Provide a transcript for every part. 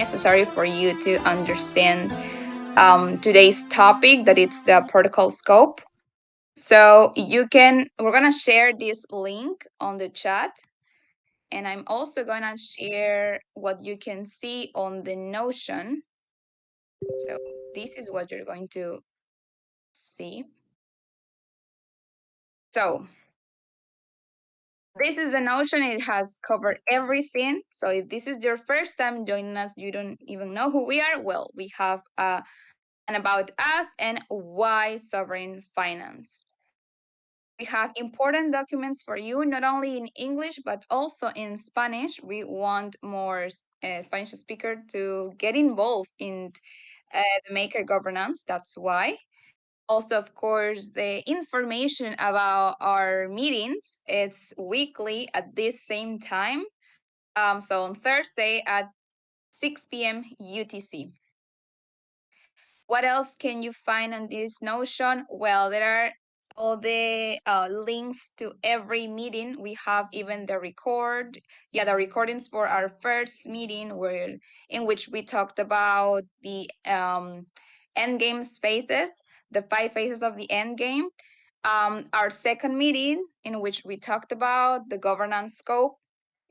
necessary for you to understand today's topic, that it's the protocol scope. So we're gonna share this link on the chat, and I'm also gonna share what you can see on the Notion. So this is what you're going to see. So this is a Notion. It has covered everything. So if this is your first time joining us, you don't even know who we are. Well, we have an about us and why sovereign finance. We have important documents for you, not only in English, but also in Spanish. We want more Spanish speaker to get involved in the Maker governance. That's why. Also, of course, the information about our meetings, it's weekly at this same time. So on Thursday at 6 p.m. UTC. What else can you find on this Notion? Well, there are all the links to every meeting. We have even the recordings for our first meeting, in which we talked about the end games phases, the 5 phases of the end game. Our second meeting, in which we talked about the governance scope.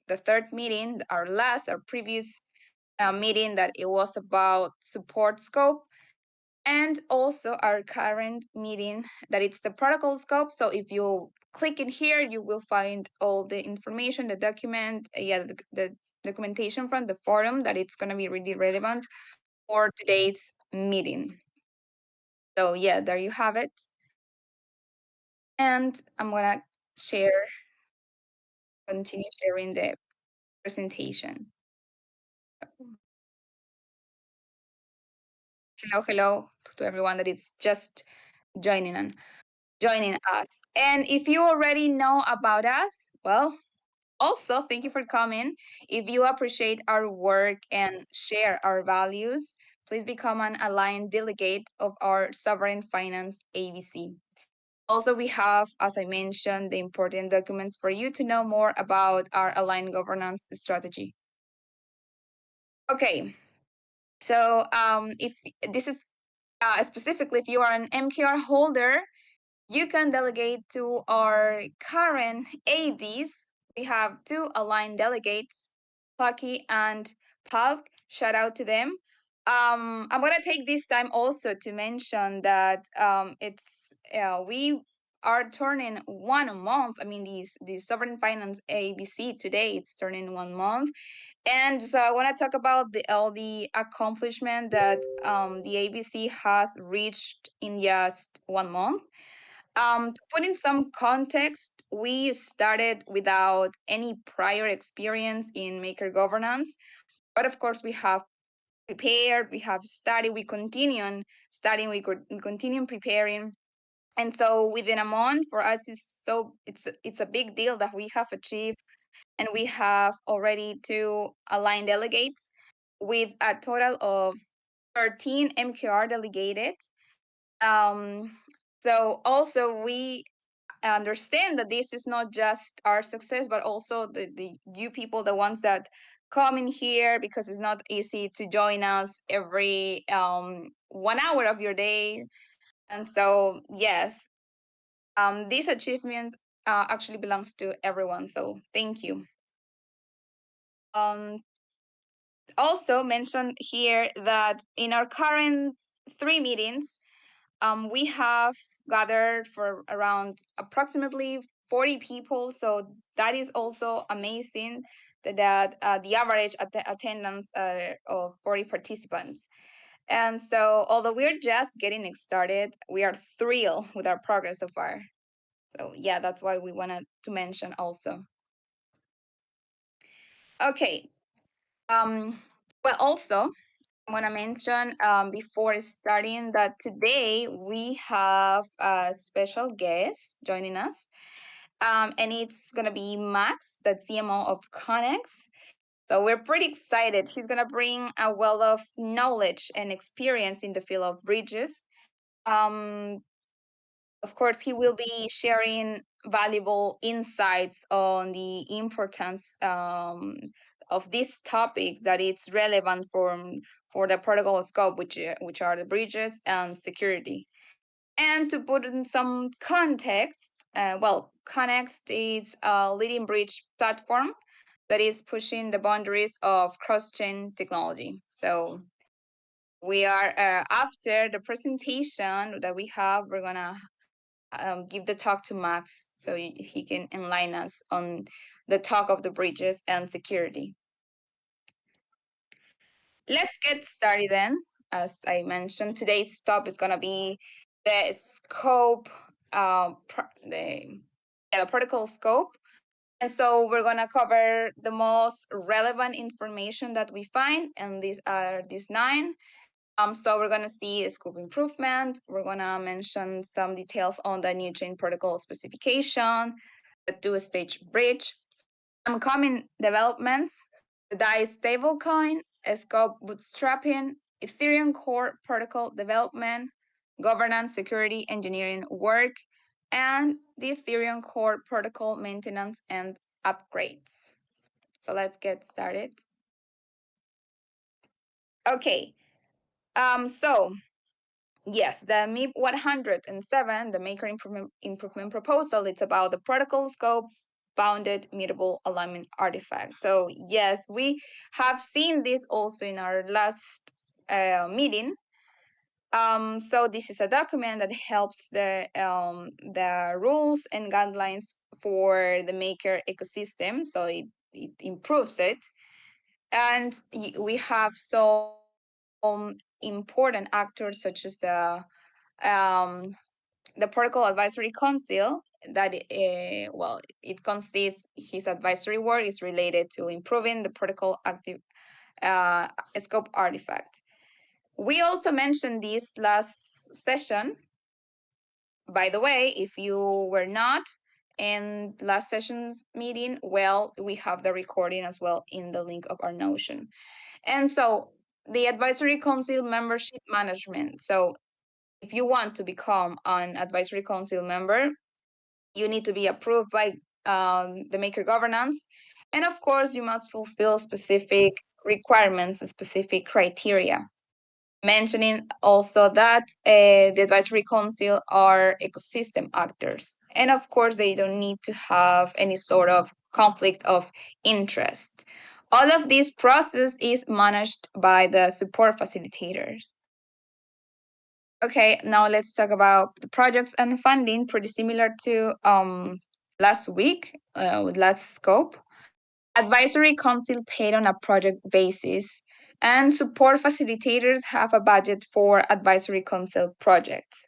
The third meeting, our previous meeting, that it was about support scope, and also our current meeting, that it's the protocol scope. So if you click it here, you will find all the information, the document, the documentation from the forum, that it's going to be really relevant for today's meeting. So yeah, there you have it. And I'm going to continue sharing the presentation. Hello to everyone that is just joining us. And if you already know about us, well, also thank you for coming. If you appreciate our work and share our values, please become an aligned delegate of our Sovereign Finance AVC. Also, we have, as I mentioned, the important documents for you to know more about our aligned governance strategy. Okay, so if this is specifically, if you are an MKR holder, you can delegate to our current ADs. We have 2 aligned delegates, Plucky and Palk. Shout out to them. I'm gonna take this time also to mention that we are turning 1 month. I mean, these Sovereign Finance ABC today, it's turning 1 month. And so I want to talk about all the accomplishment that the ABC has reached in just 1 month. To put in some context, we started without any prior experience in Maker governance, but of course we have prepared, we have studied, we continue on studying, we continue preparing. And so within a month, for us, it's a big deal that we have achieved, and we have already 2 aligned delegates with a total of 13 MKR delegated. So also we understand that this is not just our success, but also the you people, the ones that come in here, because it's not easy to join us every 1 hour of your day. And so yes, these achievements actually belongs to everyone, so thank you. Also mentioned here that in our current 3 meetings, we have gathered for around approximately 40 people. So that is also amazing, that the average attendance of 40 participants. And so although we're just getting started, we are thrilled with our progress so far. So yeah, that's why we wanted to mention also. Okay. Well, also, I want to mention before starting that today we have a special guest joining us, and it's going to be Max, the CMO of Connex. So we're pretty excited. He's going to bring a wealth of knowledge and experience in the field of bridges. Um, of course, he will be sharing valuable insights on the importance this topic that it's relevant for the protocol scope, which are the bridges and security. And to put in some context, Connext is a leading bridge platform that is pushing the boundaries of cross-chain technology. So we are after the presentation that we have, we're gonna give the talk to Max so he can enlighten us on the talk of the bridges and security. Let's get started then. As I mentioned, today's stop is gonna be the scope, the protocol scope. And so we're gonna cover the most relevant information that we find, and these are these 9. So we're gonna see a scope improvement. We're gonna mention some details on the new chain protocol specification, the 2-stage bridge, common developments, the DAI stablecoin, scope bootstrapping, Ethereum core protocol development, governance, security, engineering work, and the Ethereum core protocol maintenance and upgrades. So let's get started. Okay. So yes, the MIP 107, the Maker improvement proposal, it's about the protocol scope, bounded mutable alignment artifact. So yes, we have seen this also in our last meeting. So this is a document that helps the rules and guidelines for the Maker ecosystem. So it improves it. And we have some important actors such as the Protocol Advisory Council that it consists, his advisory work is related to improving the protocol active scope artifact. We also mentioned this last session. By the way, if you were not in last session's meeting, well, we have the recording as well in the link of our Notion. And so the advisory council membership management. So if you want to become an advisory council member, you need to be approved by the Maker governance. And of course, you must fulfill specific requirements, specific criteria. Mentioning also that the advisory council are ecosystem actors. And of course, they don't need to have any sort of conflict of interest. All of this process is managed by the support facilitators. Okay, now let's talk about the projects and funding, pretty similar to last week with last scope. Advisory council paid on a project basis, and support facilitators have a budget for advisory council projects.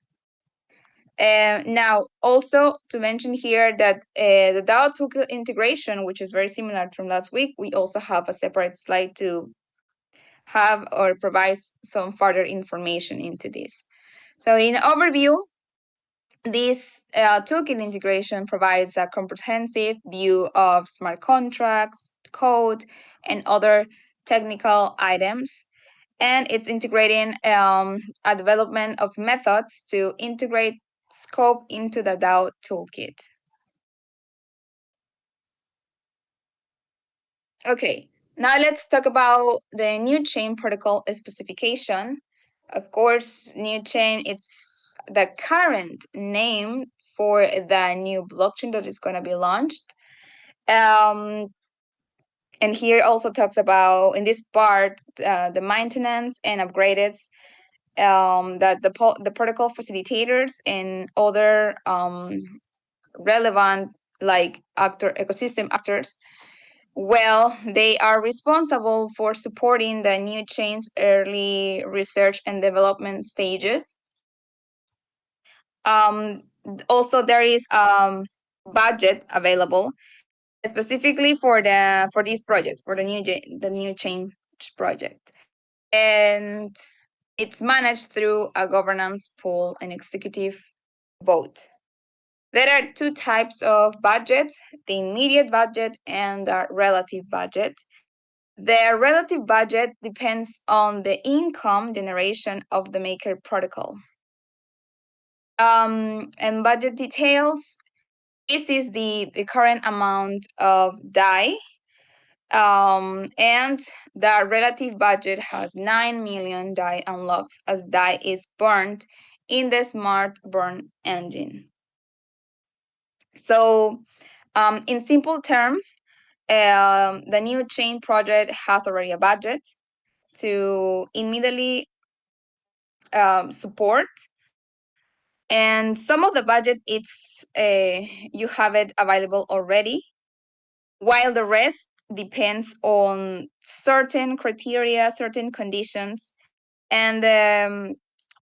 Now, also to mention here that the DAO toolkit integration, which is very similar from last week, we also have a separate slide to have or provide some further information into this. So in overview, this toolkit integration provides a comprehensive view of smart contracts, code, and other technical items. And it's integrating a development of methods to integrate scope into the DAO toolkit. Okay, now let's talk about the new chain protocol specification. Of course, new chain, it's the current name for the new blockchain that is going to be launched. And here also talks about, in this part, the maintenance and upgrades that the protocol facilitators and other relevant ecosystem actors, well, they are responsible for supporting the new chain's early research and development stages. Also, there is budget available specifically for this project, for the new chain project, and it's managed through a governance pool and executive vote. There are 2 types of budgets: the immediate budget and the relative budget. The relative budget depends on the income generation of the Maker protocol. And budget details, this is the current amount of DAI And the relative budget has 9 million die unlocks as die is burned in the smart burn engine. So, in simple terms, the new chain project has already a budget to immediately support, and some of the budget it's you have it available already, while the rest depends on certain criteria, certain conditions, and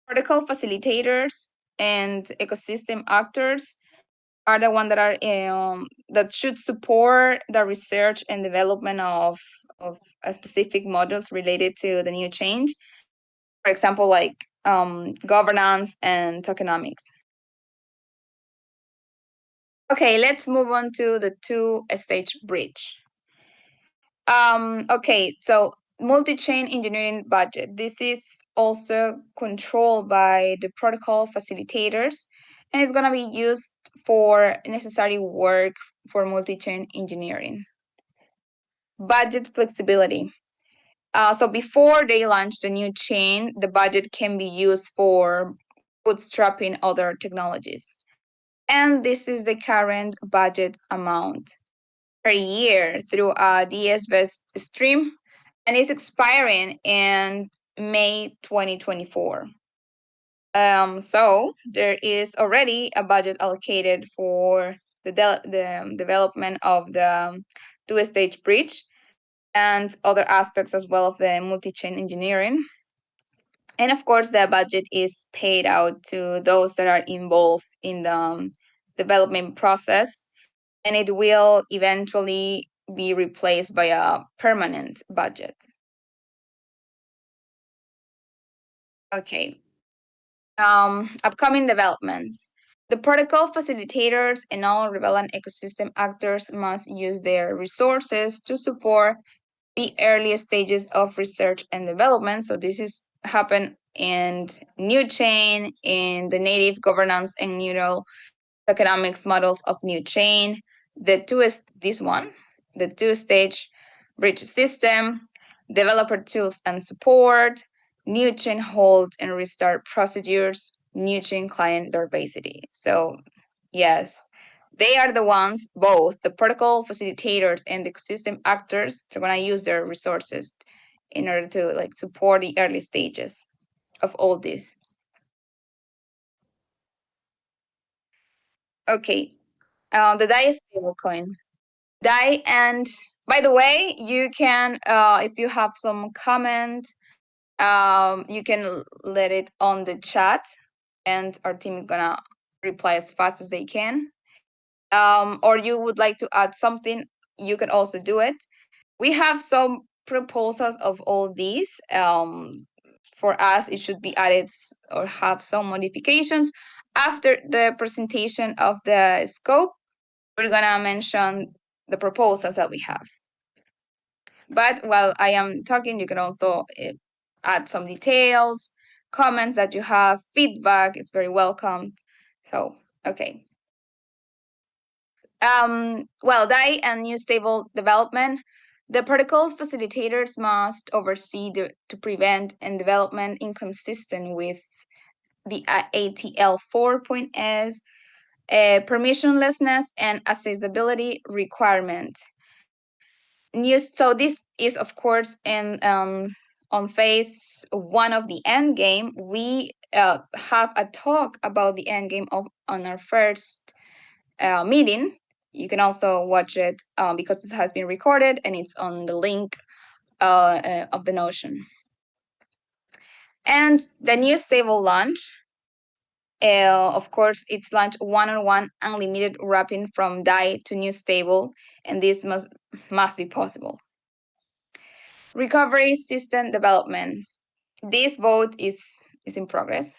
protocol facilitators and ecosystem actors are the one that are that should support the research and development of specific modules related to the new change. For example, like governance and tokenomics. Okay, let's move on to the two-stage bridge. Okay, so multi-chain engineering budget. This is also controlled by the protocol facilitators, and it's gonna be used for necessary work for multi-chain engineering. Budget flexibility. So before they launch the new chain, the budget can be used for bootstrapping other technologies. And this is the current budget amount per year through a DS-based stream, and it's expiring in May 2024. So there is already a budget allocated for the development of the two-stage bridge and other aspects as well of the multi-chain engineering. And of course, the budget is paid out to those that are involved in the development process, and it will eventually be replaced by a permanent budget. Okay. Upcoming developments. The protocol facilitators and all relevant ecosystem actors must use their resources to support the early stages of research and development. So this is happen in new chain, in the native governance and neural economics models of new chain. The two-stage bridge system, developer tools and support, new chain hold and restart procedures, new chain client diversity. So yes, they are the ones, both the protocol facilitators and the ecosystem actors, they're gonna use their resources in order to like support the early stages of all this. Okay, the DAI stablecoin. DAI, and by the way, you can, if you have some comment, you can let it on the chat, and our team is gonna reply as fast as they can. Or you would like to add something, you can also do it. We have some proposals of all these. For us, it should be added or have some modifications. After the presentation of the scope, we're gonna mention the proposals that we have. But while I am talking, you can also add some details, comments that you have, feedback, it's very welcomed. So, okay. Well, DAI and new stable development. The protocols facilitators must oversee to prevent and development inconsistent with the ATL 4.S permissionlessness and accessibility requirement. So this is of course in on phase one of the end game. We have a talk about the end game on our first meeting. You can also watch it because it has been recorded and it's on the link of the Notion. And the new stable launch, of course, it's launched one-on-one unlimited wrapping from DAI to new stable, and this must be possible. Recovery system development. This vote is in progress.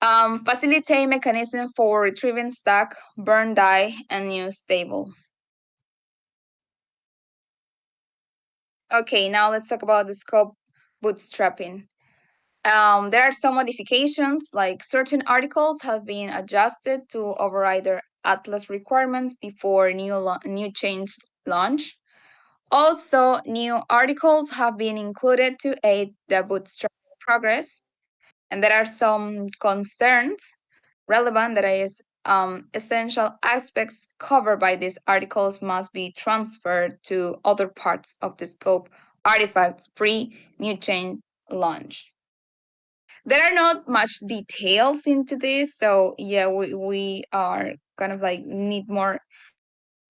Facilitate mechanism for retrieving stack, burn DAI, and new stable. Okay, now let's talk about the scope bootstrapping. There are some modifications, like certain articles have been adjusted to override their Atlas requirements before new chains launch. Also, new articles have been included to aid the bootstrap progress, and there are some concerns relevant that is essential aspects covered by these articles must be transferred to other parts of the scope artifacts pre-new chain launch. There are not much details into this, so yeah, we are kind of like need more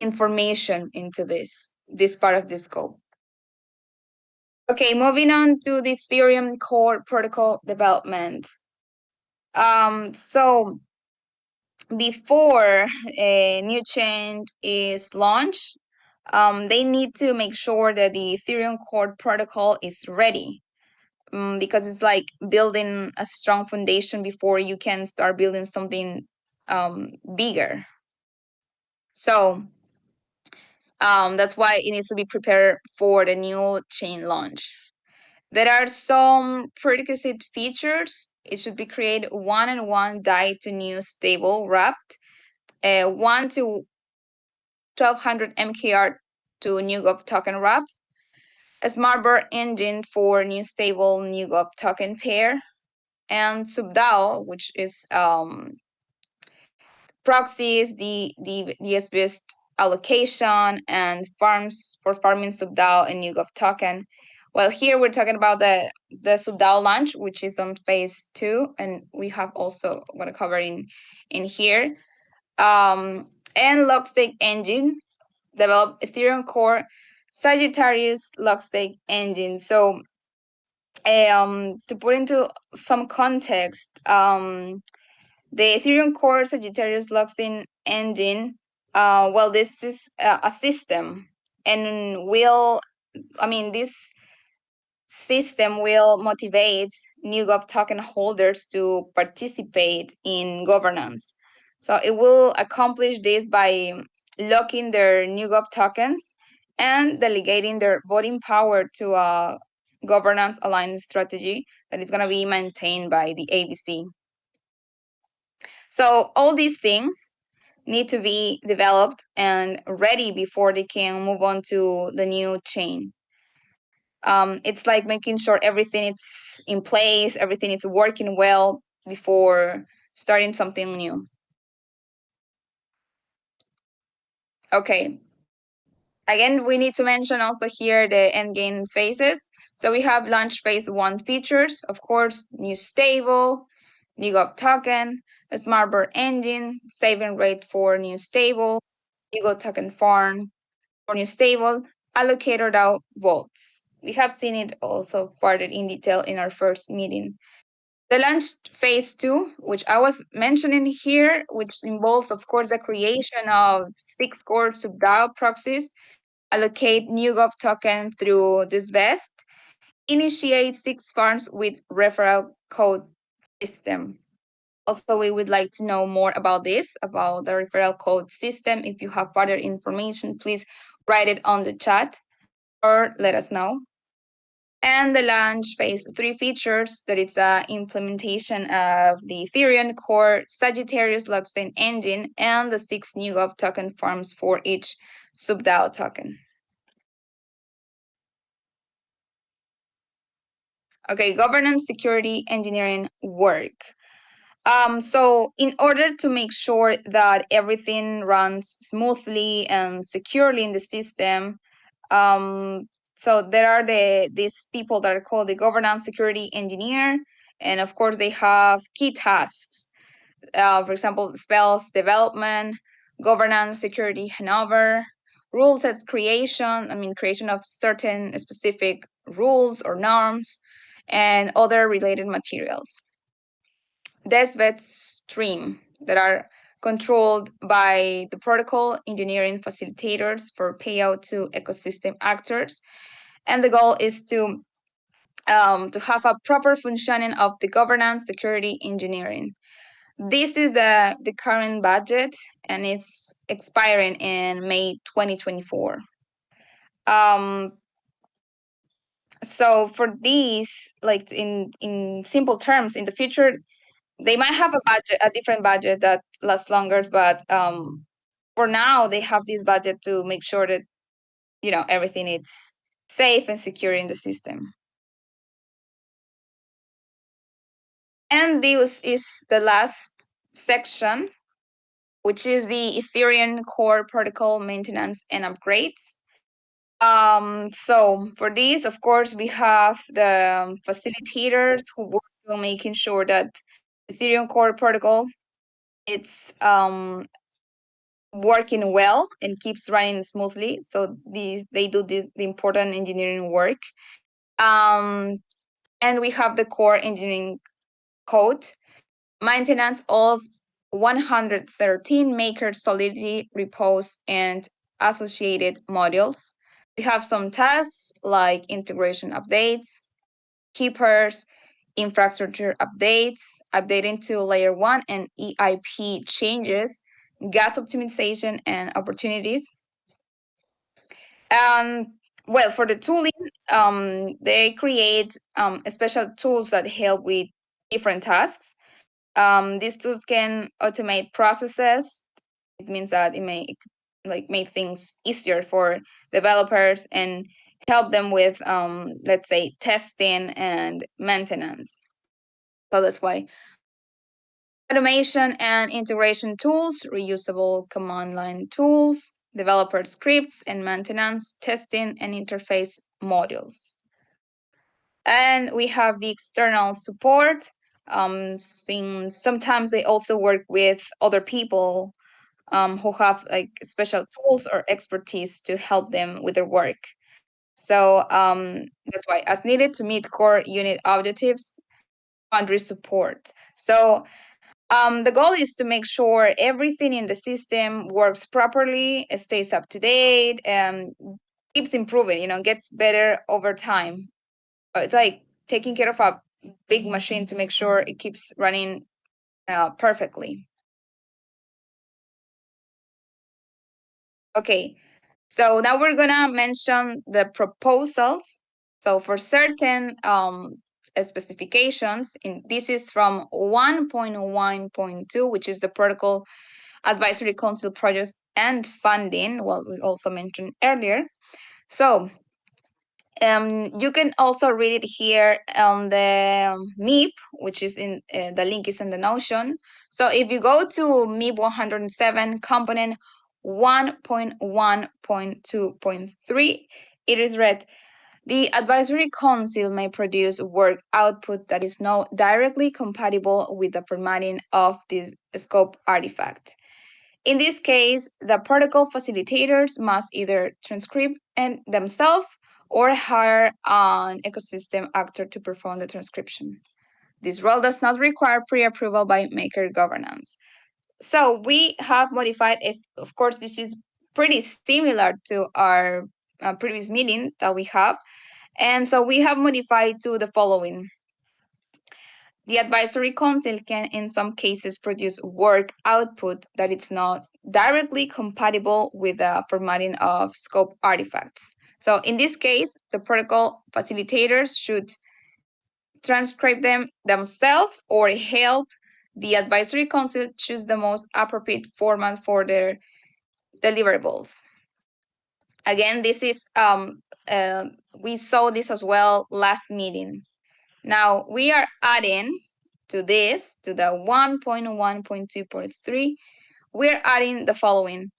information into this part of the scope. Okay, moving on to the Ethereum core protocol development. So before a new chain is launched, they need to make sure that the Ethereum core protocol is ready. Because it's like building a strong foundation before you can start building something bigger. So that's why it needs to be prepared for the new chain launch. There are some prerequisite features. It should be created one-on-one DAI to new stable wrapped, 1 to 1200 MKR to NewGov token wrap, a smart bird engine for new stable NewGov token pair, and subDAO, which is proxies, the SBS allocation, and farms for farming subDAO and NewGov token. Well, here we're talking about the subDAO launch, which is on phase 2, and we have also going to cover in here. And Lockstake engine, develop Ethereum core Sagittarius Lockstake engine. So to put into some context, the Ethereum core Sagittarius Lockstake engine, well, this is a system, and this system will motivate NewGov token holders to participate in governance. So it will accomplish this by locking their NewGov tokens and delegating their voting power to a governance aligned strategy that is going to be maintained by the AVC. So all these things need to be developed and ready before they can move on to the new chain. It's like making sure everything is in place, everything is working well before starting something new. Okay. Again, we need to mention also here the endgame phases. So we have launch phase 1 features, of course, new stable, new GOV token, a smart bird engine, saving rate for new stable, new GOV token farm for new stable, allocator DAO votes. We have seen it also further in detail in our first meeting. The launch phase 2, which I was mentioning here, which involves, of course, the creation of 6 core subDAO proxies, allocate NewGov token through this vest, initiate 6 farms with referral code system. Also, we would like to know more about this, about the referral code system. If you have further information, please write it on the chat or let us know. And the launch phase 3 features that it's a implementation of the Ethereum core Sagittarius Lockstake engine and the 6 NewGov token farms for each subDAO token. Okay, governance, security, engineering work. So in order to make sure that everything runs smoothly and securely in the system, so there are these people that are called the governance security engineer, and of course they have key tasks. For example, spells development, governance, security handover, rule sets creation. Creation of certain specific rules or norms, and other related materials. Testbed stream that are controlled by the protocol engineering facilitators for payout to ecosystem actors. And the goal is to have a proper functioning of the governance security engineering. This is the current budget, and it's expiring in May 2024. So for these, like in simple terms, in the future, they might have a different budget that lasts longer, but for now they have this budget to make sure that everything is safe and secure in the system. And this is the last section, which is the Ethereum core protocol maintenance and upgrades. So for this, of course, we have the facilitators who work on making sure that Ethereum core protocol it's working well and keeps running smoothly. So they do the important engineering work. And we have the core engineering code, maintenance of 113 Maker Solidity repos and associated modules. We have some tasks like integration updates, keepers, infrastructure updates, updating to layer 1 and EIP changes, gas optimization and opportunities. Well, for the tooling, they create special tools that help with different tasks. These tools can automate processes. It means that it may make things easier for developers and help them with, let's say, testing and maintenance. So that's why automation and integration tools, reusable command line tools, developer scripts, and maintenance, testing, and interface modules. And we have the external support. Sometimes they also work with other people who have like special tools or expertise to help them with their work. So that's why, as needed to meet core unit objectives, boundary support. So the goal is to make sure everything in the system works properly, stays up to date, and keeps improving, gets better over time. It's like taking care of a big machine to make sure it keeps running perfectly. Okay, so now we're gonna mention the proposals. So for certain specifications, this is from 1.1.2, which is the protocol advisory council projects and funding, what we also mentioned earlier. So you can also read it here on the MIP, which is in the link is in the Notion. So if you go to MIP 107 component 1.1.2.3, it is read, the advisory council may produce work output that is not directly compatible with the formatting of this scope artifact. In this case, the protocol facilitators must either transcribe themselves or hire an ecosystem actor to perform the transcription. This role does not require pre-approval by Maker governance. So we have modified, of course, this is pretty similar to our previous meeting that we have. And so we have modified to the following. The advisory council can, in some cases, produce work output that is not directly compatible with the formatting of scope artifacts. So in this case, the protocol facilitators should transcribe them themselves or help the advisory council choose the most appropriate format for their deliverables. Again, this is we saw this as well last meeting. Now we are adding to this, to the 1.1.2.3, we're adding the following.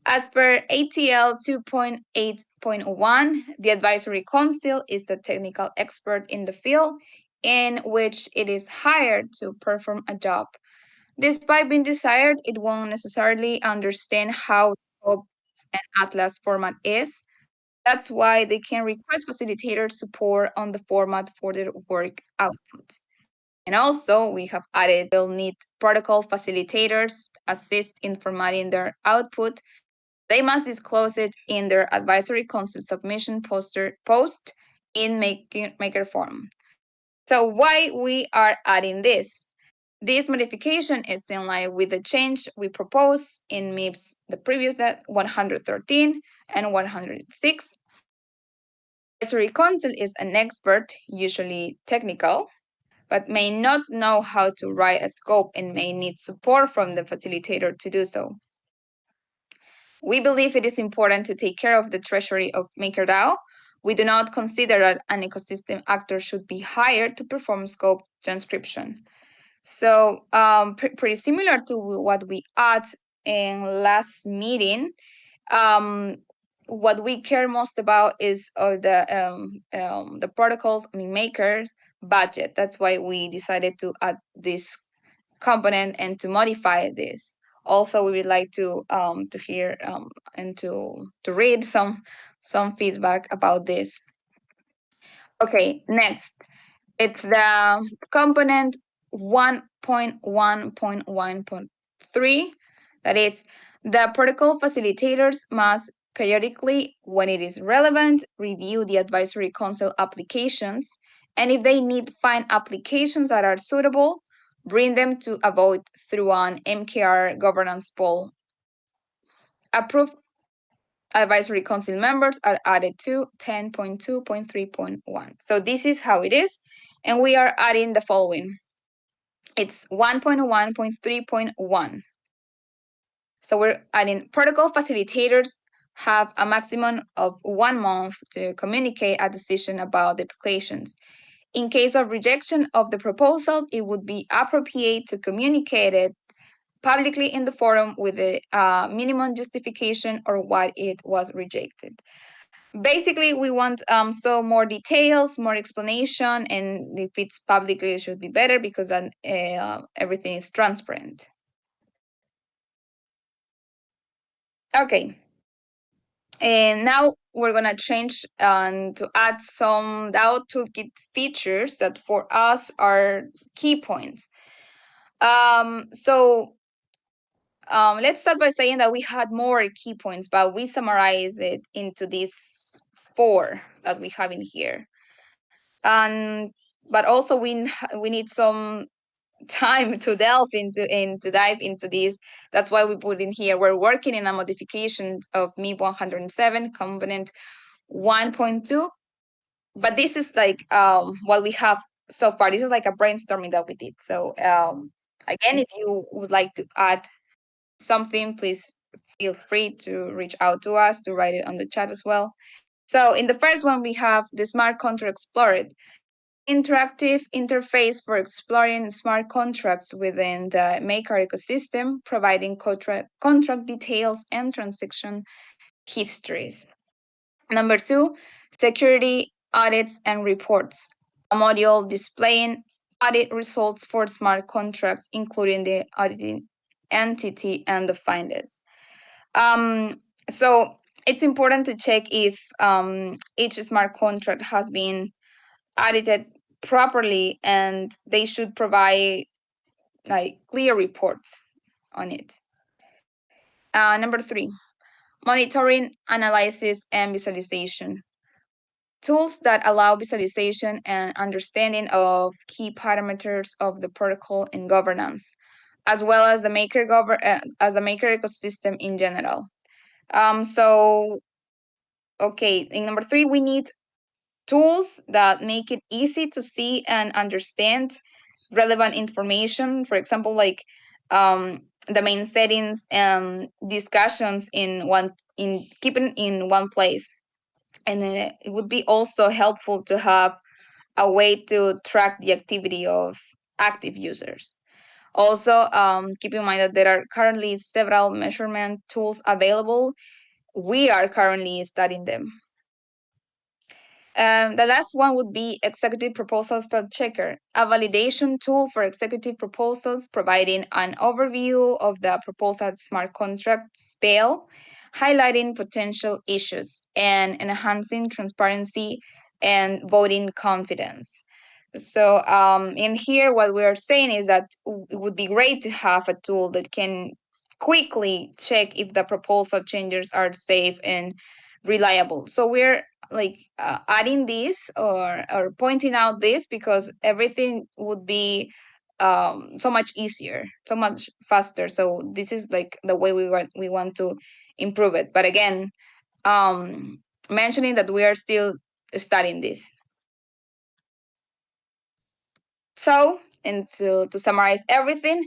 As per ATL 2.8.1, the advisory council is a technical expert in the field in which it is hired to perform a job. Despite being desired, it won't necessarily understand how an atlas format is. That's why they can request facilitator support on the format for their work output. And also, we have added they'll need protocol facilitators assist in formatting their output. They must disclose it in their advisory council submission post in Maker form. So why we are adding this? This modification is in line with the change we proposed in MIPS, the previous 113 and 106. Advisory council is an expert, usually technical, but may not know how to write a scope and may need support from the facilitator to do so. We believe it is important to take care of the treasury of MakerDAO. We do not consider that an ecosystem actor should be hired to perform scope transcription. So pretty similar to what we had in last meeting. What we care most about is the protocols, makers budget. That's why we decided to add this component and to modify this. Also, we would like to hear and to read some feedback about this. Okay, next. It's the component 1.1.1.3, that is, the protocol facilitators must periodically, when it is relevant, review the advisory council applications, and if they need find applications that are suitable, bring them to a vote through an MKR governance poll. Approved advisory council members are added to 10.2.3.1. So this is how it is, and we are adding the following. It's 1.1.3.1. So we're adding protocol facilitators have a maximum of 1 month to communicate a decision about the applications. In case of rejection of the proposal, it would be appropriate to communicate it publicly in the forum with a minimum justification or why it was rejected. Basically, we want so more details, more explanation, and if it's publicly, it should be better because then everything is transparent. Okay, and now we're gonna change to add some DAO toolkit features that for us are key points. Let's start by saying that we had more key points, but we summarize it into these 4 that we have in here. But also we need some time to delve into and to dive into this. That's why we put in here. We're working in a modification of MIP 107 component 1.2, but this is like what we have so far. This is like a brainstorming that we did. So again, if you would like to add something, please feel free to reach out to us, to write it on the chat as well. So in the first one, we have the Smart Contract Explorer, interactive interface for exploring smart contracts within the Maker ecosystem, providing contract details and transaction histories. Number 2, security audits and reports, a module displaying audit results for smart contracts, including the auditing entity and the findings. So it's important to check if each smart contract has been audited properly, and they should provide like clear reports on it. Number 3, monitoring, analysis, and visualization. Tools that allow visualization and understanding of key parameters of the protocol and governance, as well as the maker ecosystem in general. Okay, in number 3, we need tools that make it easy to see and understand relevant information. For example, like the main settings and discussions keeping in one place. And it would be also helpful to have a way to track the activity of active users. Also, keep in mind that there are currently several measurement tools available. We are currently studying them. The last one would be Executive Proposal Spell Checker, a validation tool for executive proposals, providing an overview of the proposal smart contract spell, highlighting potential issues, and enhancing transparency and voting confidence. So in here, what we are saying is that it would be great to have a tool that can quickly check if the proposal changes are safe and reliable. So we're like adding this or pointing out this because everything would be so much easier, so much faster. So this is like the way we want to improve it. But again, mentioning that we are still studying this. So, and to summarize everything,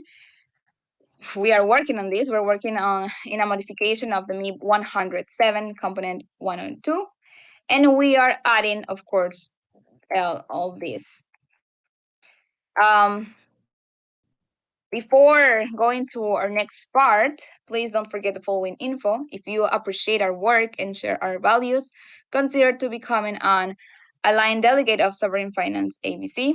we are working on this. We're working on in a modification of the MIB 107 component 102, and we are adding, of course, all this. Before going to our next part, please don't forget the following info. If you appreciate our work and share our values, consider to becoming an aligned delegate of Sovereign Finance AVC.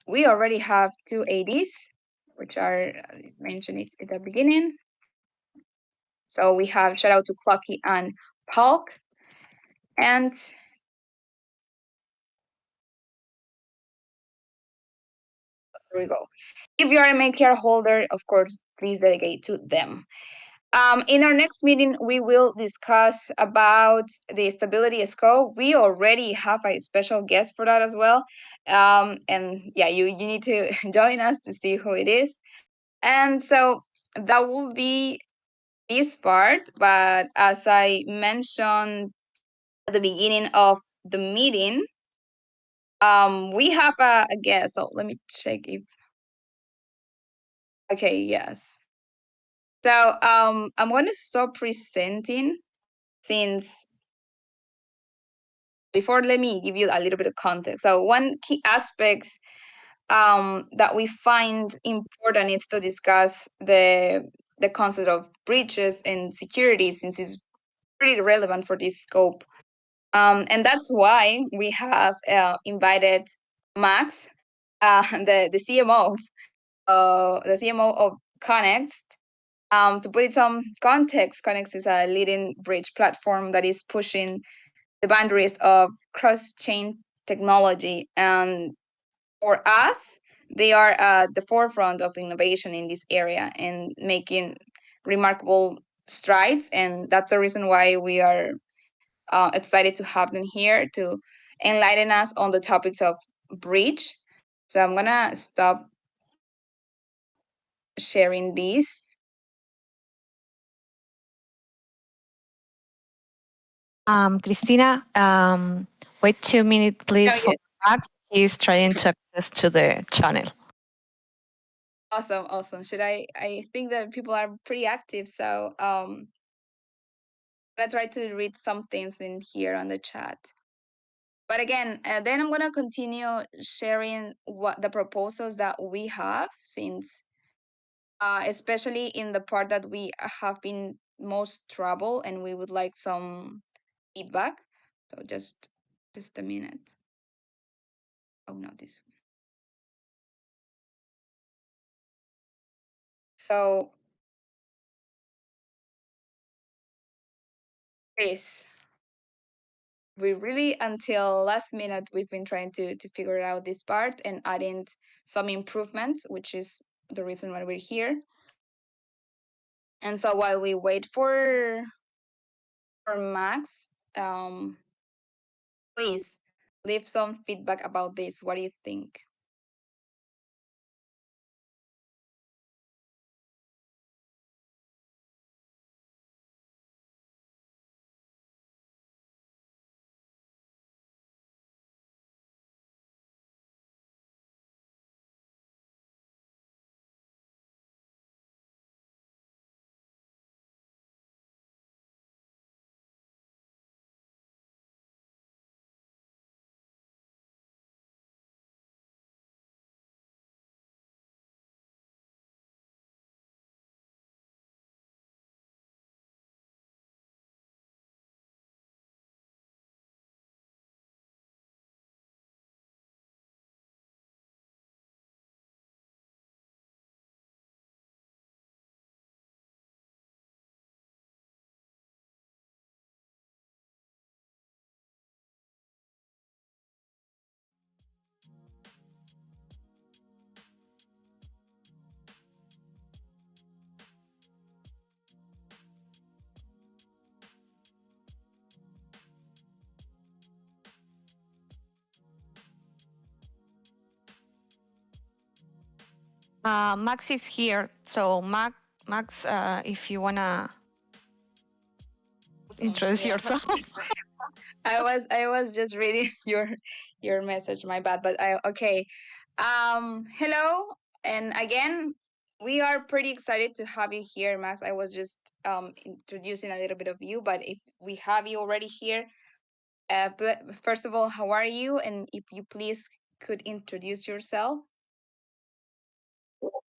We already have 2 ADs, which are mentioned at the beginning. So we have shout out to Clocky and Palk. And there we go. If you are a Maker holder, of course, please delegate to them. In our next meeting, we will discuss about the stability scope. We already have a special guest for that as well. And yeah, you need to join us to see who it is. And so that will be this part. But as I mentioned at the beginning of the meeting, we have a guest. So let me check if. Okay, yes. So I'm going to stop presenting since before, let me give you a little bit of context. So one key aspect that we find important is to discuss the concept of breaches and security, since it's pretty relevant for this scope. And that's why we have invited Max, the CMO, of Connect. To put it some context, Connect is a leading bridge platform that is pushing the boundaries of cross-chain technology. And for us, they are at the forefront of innovation in this area and making remarkable strides. And that's the reason why we are excited to have them here to enlighten us on the topics of breach. So I'm going to stop sharing these. Cristina, wait 2 minutes, please, Oh, for yeah. Max. He's trying to access to the channel. Awesome. I think that people are pretty active, so I try to read some things in here on the chat. But again, then I'm gonna continue sharing what the proposals that we have, since especially in the part that we have been most trouble, and we would like some feedback. So just a minute. Oh no, this one. So this, we really, until last minute, we've been trying to figure out this part and adding some improvements, which is the reason why we're here. And so while we wait for Max, please leave some feedback about this. What do you think? Max is here. So, Max, if you want to introduce yourself. I was just reading your message. My bad, but okay. Hello, and again, We are pretty excited to have you here, Max. I was just introducing a little bit of you, but if we have you already here, but first of all, how are you? And if you please could introduce yourself.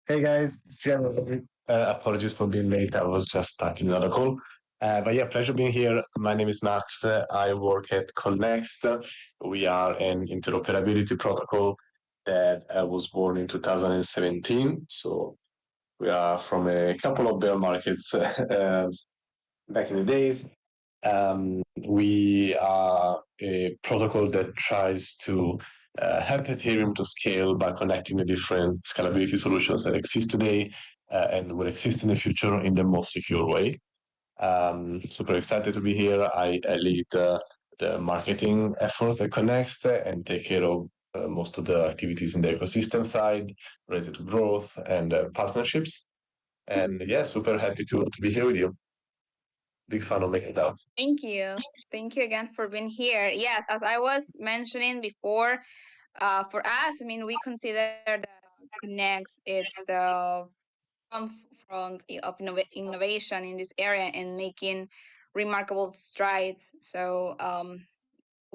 Hey guys, generally, apologies for being late. I was just starting another call. But yeah, pleasure being here. My name is Max. I work at Connext. We are an interoperability protocol that was born in 2017. So we are from a couple of bear markets back in the days. We are a protocol that tries to help Ethereum to scale by connecting the different scalability solutions that exist today and will exist in the future in the most secure way. Super excited to be here. I lead the marketing efforts at Connext and take care of most of the activities in the ecosystem side related to growth and partnerships. And yeah, super happy to be here with you. Big fan of MakerDAO. Thank you. Thank you again for being here. Yes, as I was mentioning before, for us, I mean, we consider that Connects it's the front, of innovation in this area and making remarkable strides. So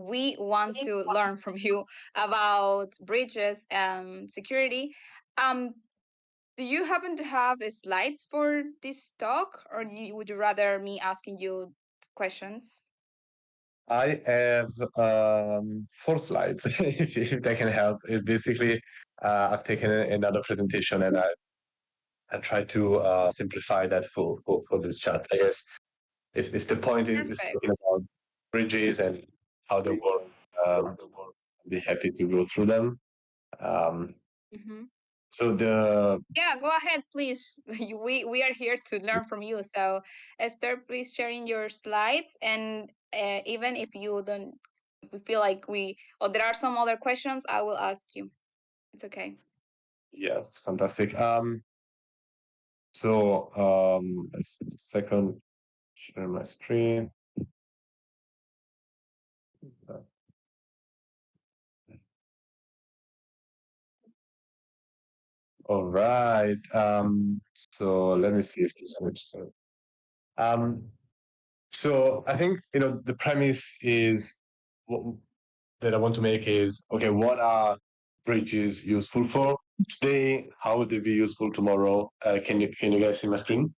we want to learn from you about bridges and security. Um, do you happen to have slides for this talk, or would you rather me asking you questions? I have 4 slides, if that can help. It's basically, I've taken another presentation and I tried to simplify that for this chat. I guess if the point is Perfect. talking about bridges and how they work, I'd be happy to go through them. Um, Mm-hmm. so the Yeah, go ahead, please. We are here to learn from you. So, Esther, please sharing your slides, and even if you don't, if we feel like we, or there are some other questions, I will ask you. It's okay. Yes, fantastic. So a second, share my screen. All right. So let me see if this works. Um, so I think the premise is what, that I want to make is okay. What are bridges useful for today? How would they be useful tomorrow? Can you guys see my screen?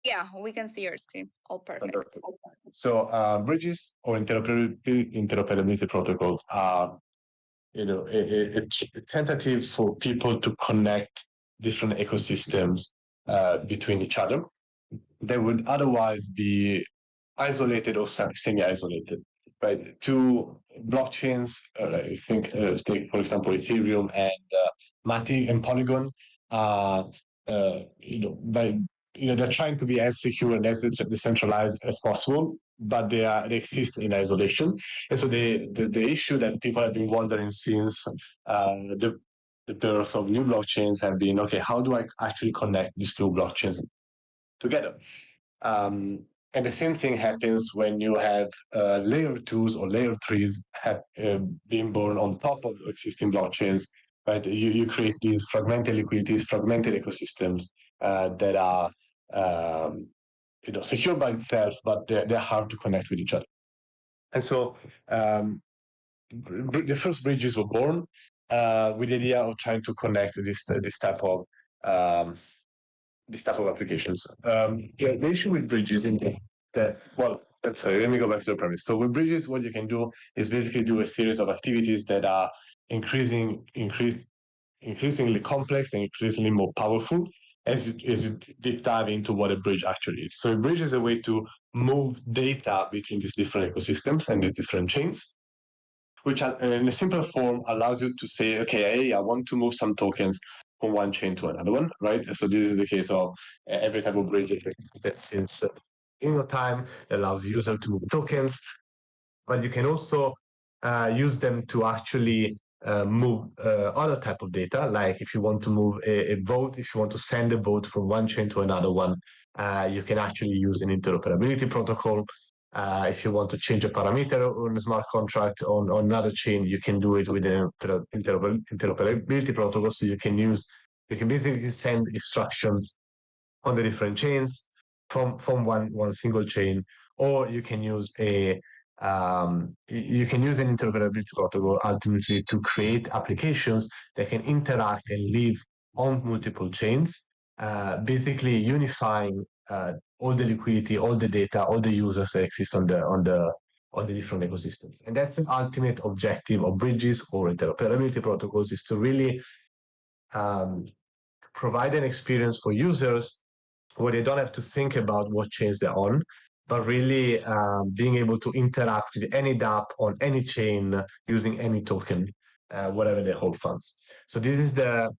Yeah, we can see your screen. All perfect. Fantastic. So bridges or interoperability protocols are a tentative for people to connect different ecosystems between each other. They would otherwise be isolated or semi-isolated. Right? Two blockchains, I think, take for example Ethereum and Matic and Polygon, are by they're trying to be as secure and as decentralized as possible, but they exist in isolation. And so the issue that people have been wondering since the birth of new blockchains have been, okay, how do I actually connect these two blockchains together? And the same thing happens when you have layer twos or layer threes have been born on top of existing blockchains, right? You create these fragmented liquidities, fragmented ecosystems that are secure by itself, but they're hard to connect with each other. And so the first bridges were born with the idea of trying to connect this type of applications. The issue with bridges in that, well, sorry, let me go back to the premise. So with bridges, what you can do is basically do a series of activities that are increasingly complex and increasingly more powerful as you deep dive into what a bridge actually is. So a bridge is a way to move data between these different ecosystems and these different chains, which in a simple form allows you to say, okay, hey, I want to move some tokens from one chain to another one, right? So this is the case of every type of bridge that since in real time that allows the user to move tokens, but you can also use them to actually move other type of data, like if you want to move a vote, if you want to send a vote from one chain to another one, you can actually use an interoperability protocol. If you want to change a parameter on a smart contract on another chain, you can do it with an interoperability protocol. So you can use You can basically send instructions on the different chains from one single chain, or you can use an interoperability protocol ultimately to create applications that can interact and live on multiple chains, basically unifying all the liquidity, all the data, all the users that exist on the different ecosystems. And that's the ultimate objective of bridges or interoperability protocols, is to really provide an experience for users where they don't have to think about what chains they're on, but really being able to interact with any dApp on any chain using any token, whatever they hold funds. So this is the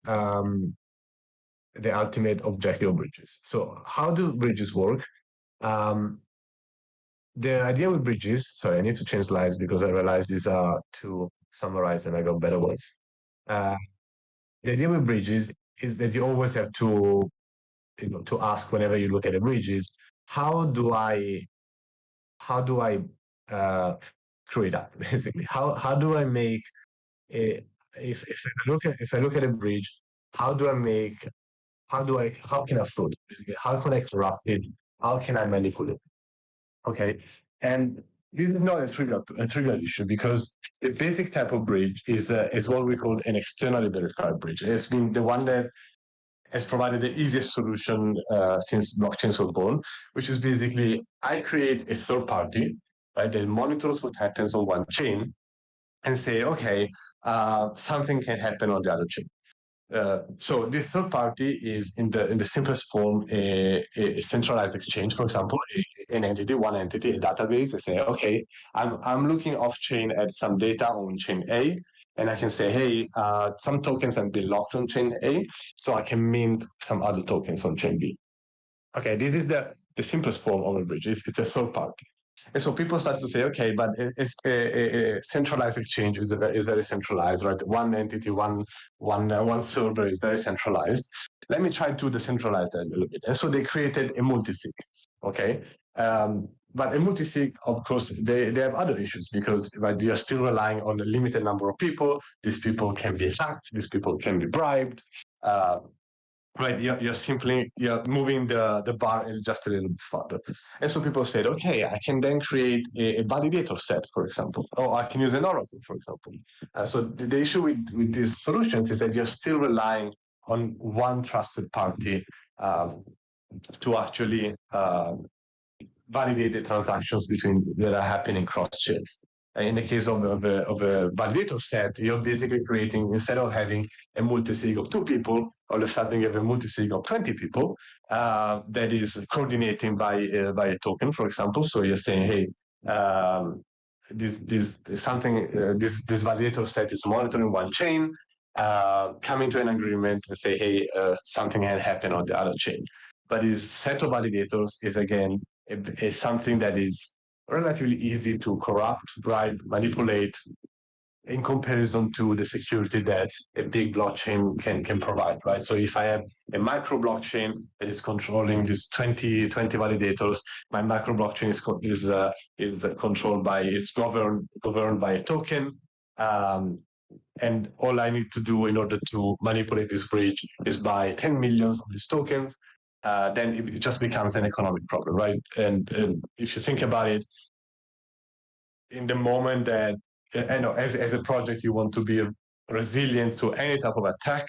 ultimate objective of bridges. So how do bridges work? The idea with bridges, sorry, I need to change slides because I realized these are too summarized and I got better ones. The idea with bridges is that you always have to ask whenever you look at the bridges, how do I screw it up, basically? How do I make if I look at a bridge, how can I fraud it, basically? How can I corrupt it? How can I manipulate it? Okay. And this is not a trivial issue, because the basic type of bridge is what we call an externally verified bridge. It's been the one that has provided the easiest solution since blockchains were born, which is basically I create a third party, right, that monitors what happens on one chain and say, okay, something can happen on the other chain. So the third party is in the simplest form a centralized exchange, for example, one entity, a database. They say, okay, I'm looking off chain at some data on chain A, and I can say, hey, some tokens have been locked on chain A, so I can mint some other tokens on chain B. Okay, this is the simplest form of a bridge. It's a third party. And so people start to say, okay, but it's a centralized exchange is very centralized, right? One entity, one server is very centralized. Let me try to decentralize that a little bit. And so they created a multisig, okay? But a multisig, of course, they have other issues, because right, you're still relying on a limited number of people. These people can be hacked. These people can be bribed. Right, you're moving the bar just a little bit further. And so people said, okay, I can then create a validator set, for example, or I can use an oracle, for example. So the issue with these solutions is that you're still relying on one trusted party to actually validate the transactions that are happening cross chains. In the case of a validator set, you're basically creating, instead of having a multisig of 2 people, all of a sudden you have a multisig of 20 people that is coordinating by a token, for example. So you're saying, hey, this validator set is monitoring one chain, coming to an agreement and say, hey, something had happened on the other chain. But this set of validators is, again, is something that is relatively easy to corrupt, bribe, manipulate, in comparison to the security that a big blockchain can provide, right? So if I have a micro blockchain that is controlling these 20 validators, my micro blockchain is governed by a token, and all I need to do in order to manipulate this bridge is buy 10 millions of these tokens. Then it just becomes an economic problem, right? And if you think about it, in the moment that, as a project, you want to be resilient to any type of attack,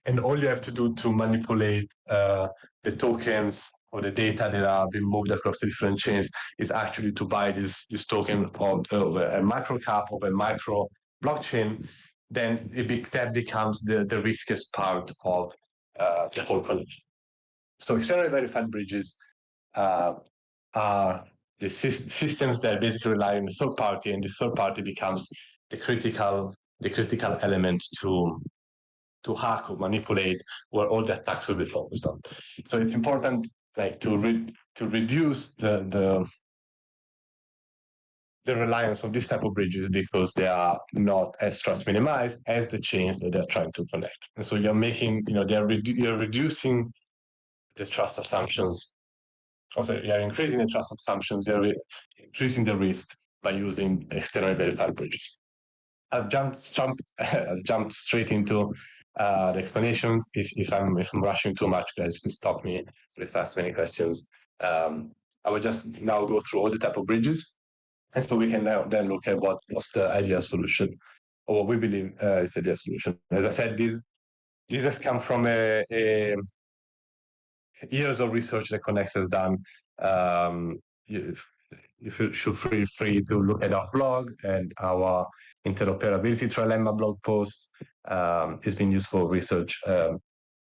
and all you have to do to manipulate the tokens or the data that are being moved across the different chains is actually to buy this token of a micro cap of a micro blockchain. Then that becomes the riskiest part of the whole connection. So externally verified bridges are the systems that basically rely on the third party, and the third party becomes the critical element to hack or manipulate, where all the attacks will be focused on. So it's important, like, to reduce the reliance of this type of bridges, because they are not as trust minimized as the chains that they're trying to connect. And so you're making, you're reducing the trust assumptions. Also, you're increasing the trust assumptions, you're increasing the risk by using externally verified bridges. I've jumped straight into the explanations. If I'm rushing too much, guys, please stop me. Please ask me any questions. I will just now go through all the type of bridges, and so we can now then look at what's the ideal solution, or what we believe is the ideal solution. As I said, this has come from a years of research that Connex has done. You should feel free to look at our blog and our interoperability trilemma blog post. It's been useful research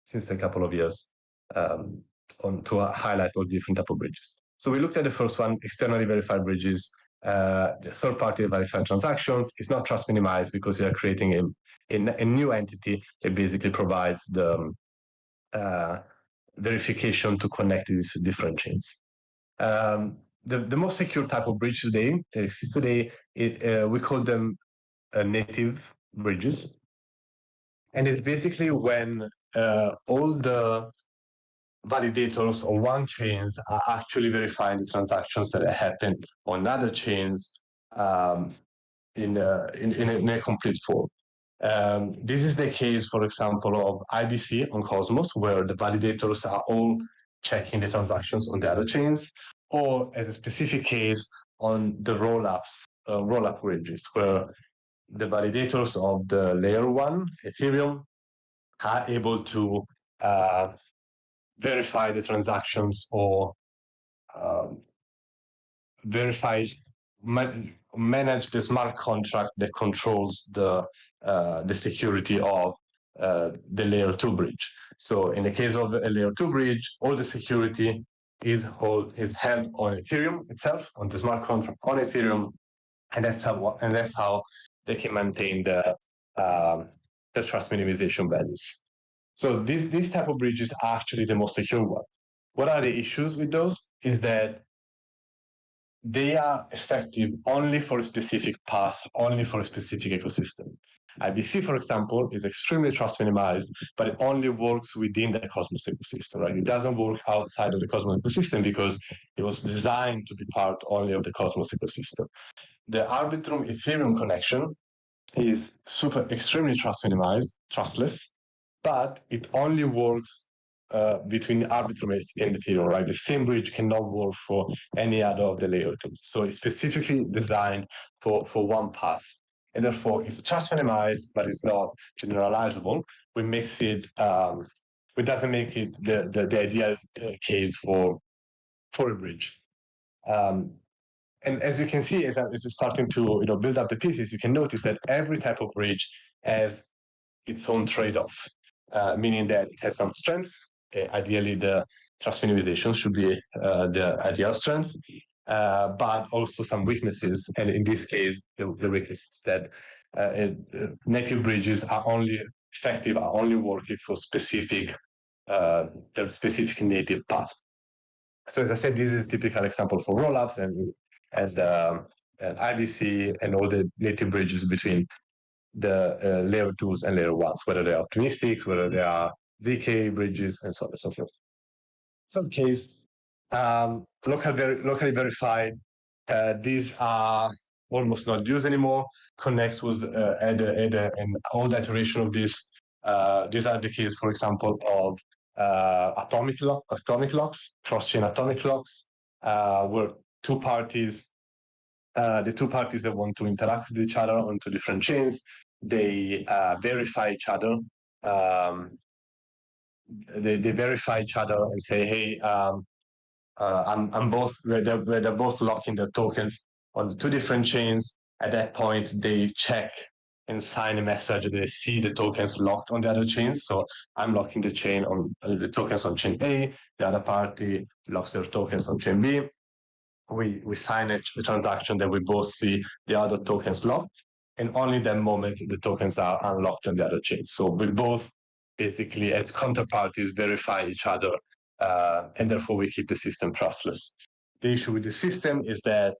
since a couple of years to highlight all different type of bridges. So we looked at the first one, externally verified bridges. The third-party verified transactions is not trust minimized because they are creating a new entity that basically provides the verification to connect these different chains. The most secure type of bridge today that exists today, we call them native bridges. And it's basically when all the validators on one chains are actually verifying the transactions that happen on other chains in a complete form. This is the case, for example, of AVC on Cosmos, where the validators are all checking the transactions on the other chains, or as a specific case on the rollup bridges, where the validators of the layer 1 Ethereum are able to verify the transactions or manage the smart contract that controls the security of the layer 2 bridge. So in the case of a layer 2 bridge, all the security is held on Ethereum itself, on the smart contract on Ethereum, and that's how they can maintain the trust minimization values. So these type of bridges are actually the most secure ones. What are the issues with those? Is that they are effective only for a specific path, only for a specific ecosystem. AVC, for example, is extremely trust minimized, but it only works within the Cosmos ecosystem, right? It doesn't work outside of the Cosmos ecosystem because it was designed to be part only of the Cosmos ecosystem. The Arbitrum Ethereum connection is extremely trust minimized, trustless, but it only works between Arbitrum and Ethereum, right? The same bridge cannot work for any other of the layer 2. So it's specifically designed for one path. And therefore, it's trust minimized, but it's not generalizable. It doesn't make it the ideal case for a bridge. And as you can see, as it's starting to build up the pieces, you can notice that every type of bridge has its own trade-off, meaning that it has some strength. Ideally, the trust minimization should be the ideal strength, but also some weaknesses. And in this case, the weakness is that native bridges are only effective, are only working for the specific native path. So as I said, this is a typical example for rollups and IBC and all the native bridges between the layer 2s and layer 1s, whether they are optimistic, whether they are ZK bridges, and so on and so forth. Some case, locally verified, these are almost not used anymore. Connex was an old iteration of this. These are the case, for example, of atomic locks, cross-chain atomic locks, where the two parties that want to interact with each other on two different chains, they verify each other. They verify each other and say, "Hey, I'm both." They're both locking their tokens on the two different chains. At that point, they check and sign a message. They see the tokens locked on the other chains. So I'm locking the tokens on chain A. The other party locks their tokens on chain B. We sign a transaction that we both see the other tokens locked, and only that moment the tokens are unlocked on the other chains. So we both basically, as counterparties, verify each other, and therefore we keep the system trustless. The issue with the system is that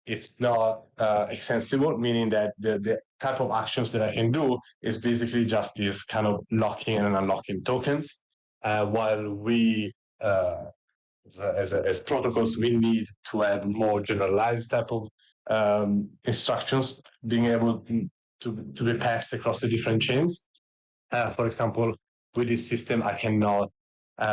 it's not extensible, meaning that the type of actions that I can do is basically just this kind of locking and unlocking tokens, while we as protocols, we need to have more generalized type of instructions being able to be passed across the different chains. For example, with this system, I cannot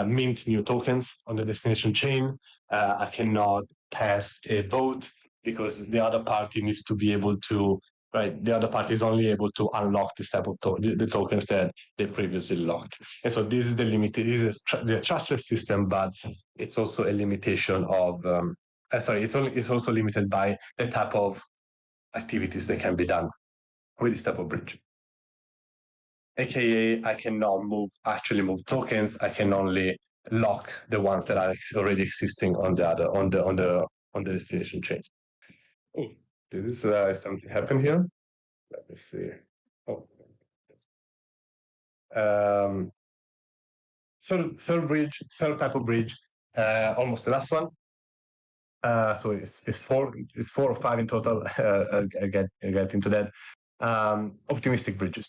mint new tokens on the destination chain. I cannot pass a vote because the other party needs to be able to, right? The other party is only able to unlock this type of the tokens that they previously locked. And so this is the limit. This is the trustless system, but it's also a limitation of, it's also limited by the type of activities that can be done with this type of bridge. AKA, I cannot actually move tokens. I can only lock the ones that are already existing on the destination chain. Oh, did this something happen here? Let me see. Oh. Third type of bridge, almost the last one. So it's four or five in total. I get into that. Optimistic bridges.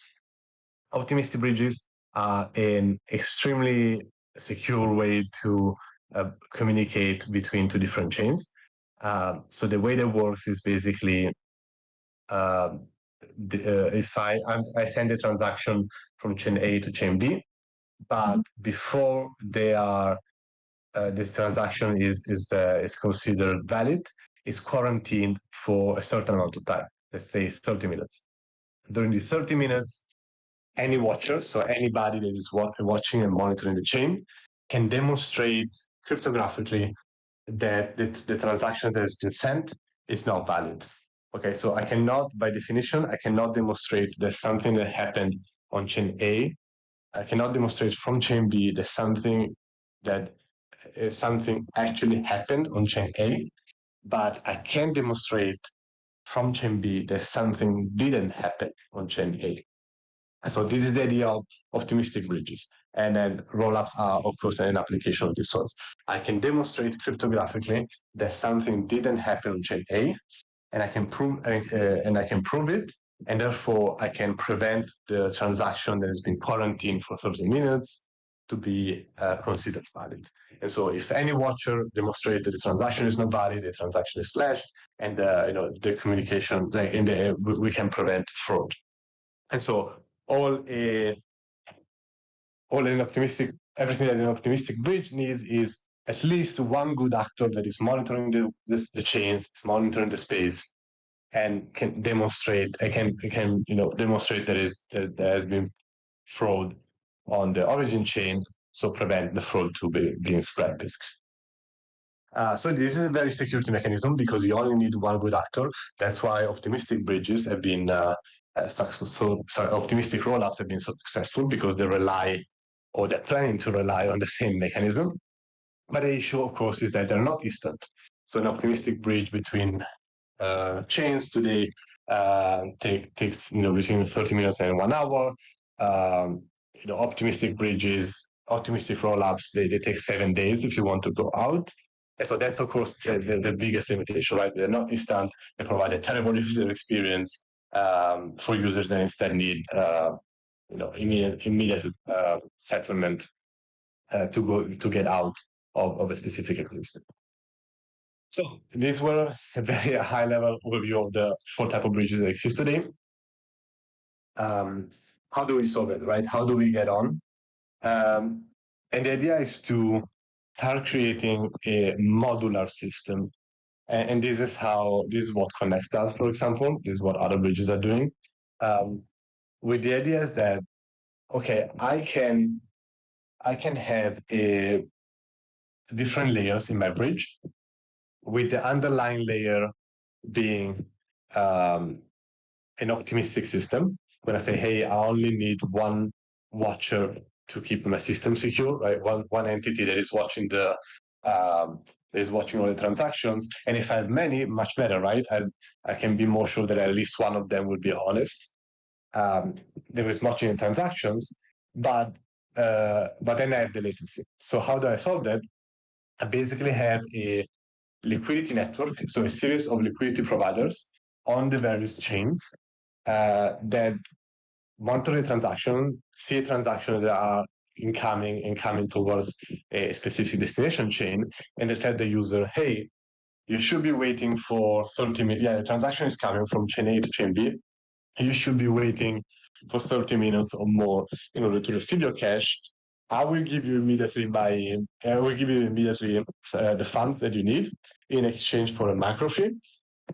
Optimistic bridges are an extremely secure way to communicate between two different chains. So the way that works is basically if I send a transaction from chain A to chain B, but before they are this transaction is considered valid, is quarantined for a certain amount of time. Let's say 30 minutes. During the 30 minutes, any watcher, so anybody that is watching and monitoring the chain, can demonstrate cryptographically that the transaction that has been sent is not valid. Okay, so I cannot, by definition, I cannot demonstrate that something that happened on chain A. I cannot demonstrate from chain B that something actually happened on chain A, but I can demonstrate from chain B that something didn't happen on chain A. So this is the idea of optimistic bridges. And then rollups are, of course, an application of these ones. I can demonstrate cryptographically that something didn't happen on chain A, and I can prove it, and therefore I can prevent the transaction that has been quarantined for 30 minutes to be considered valid. And so if any watcher demonstrates that the transaction is not valid, the transaction is slashed, and the communication, we can prevent fraud. And so everything that an optimistic bridge needs is at least one good actor that is monitoring the chains, monitoring the space, and can demonstrate. Demonstrate that there has been fraud on the origin chain, so prevent the fraud to being spread, basically. So this is a very security mechanism because you only need one good actor. That's why optimistic bridges have been optimistic rollups have been so successful because they rely, or they're planning to rely on the same mechanism. But the issue, of course, is that they're not instant. So an optimistic bridge between chains today takes between 30 minutes and 1 hour. Optimistic bridges, optimistic rollups, they take 7 days if you want to go out. And so that's, of course, the biggest limitation, right? They're not instant. They provide a terrible user experience for users that instead need immediate settlement to get out of a specific ecosystem. So these were a very high-level overview of the 4 types of bridges that exist today. How do we solve it, right? How do we get on? And the idea is to start creating a modular system. And this is what Connect does, for example. This is what other bridges are doing. With the idea is that, okay, I can have a different layers in my bridge, with the underlying layer being an optimistic system. When I say, hey, I only need one watcher to keep my system secure, right? One entity that is watching all the transactions. And if I have many, much better, right? I can be more sure that at least one of them will be honest. There is watching the transactions, but then I have the latency. So how do I solve that? I basically have a liquidity network, so a series of liquidity providers on the various chains that monitor a transaction, see a transaction that are incoming towards a specific destination chain, and they tell the user, hey, you should be waiting for 30 minutes. Yeah, the transaction is coming from chain A to chain B. You should be waiting for 30 minutes or more in order to receive your cash, I will give you immediately the funds that you need in exchange for a macro fee.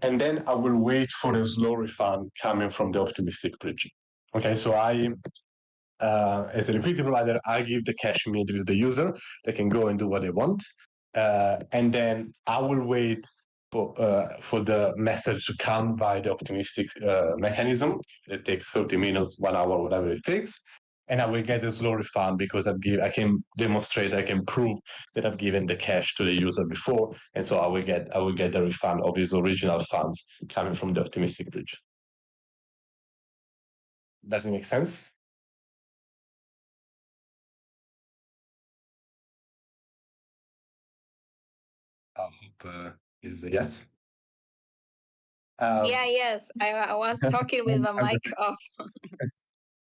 And then I will wait for a slow refund coming from the optimistic bridge. Okay, so as a liquidity provider, I give the cash immediately to the user. They can go and do what they want. And then I will wait for the message to come by the optimistic mechanism. It takes 30 minutes, 1 hour, whatever it takes. And I will get a slow refund because I can demonstrate, I can prove that I've given the cash to the user before. And so I will get the refund of his original funds coming from the optimistic bridge. Does it make sense? I hope is a yes. Yes. I was talking with the mic off.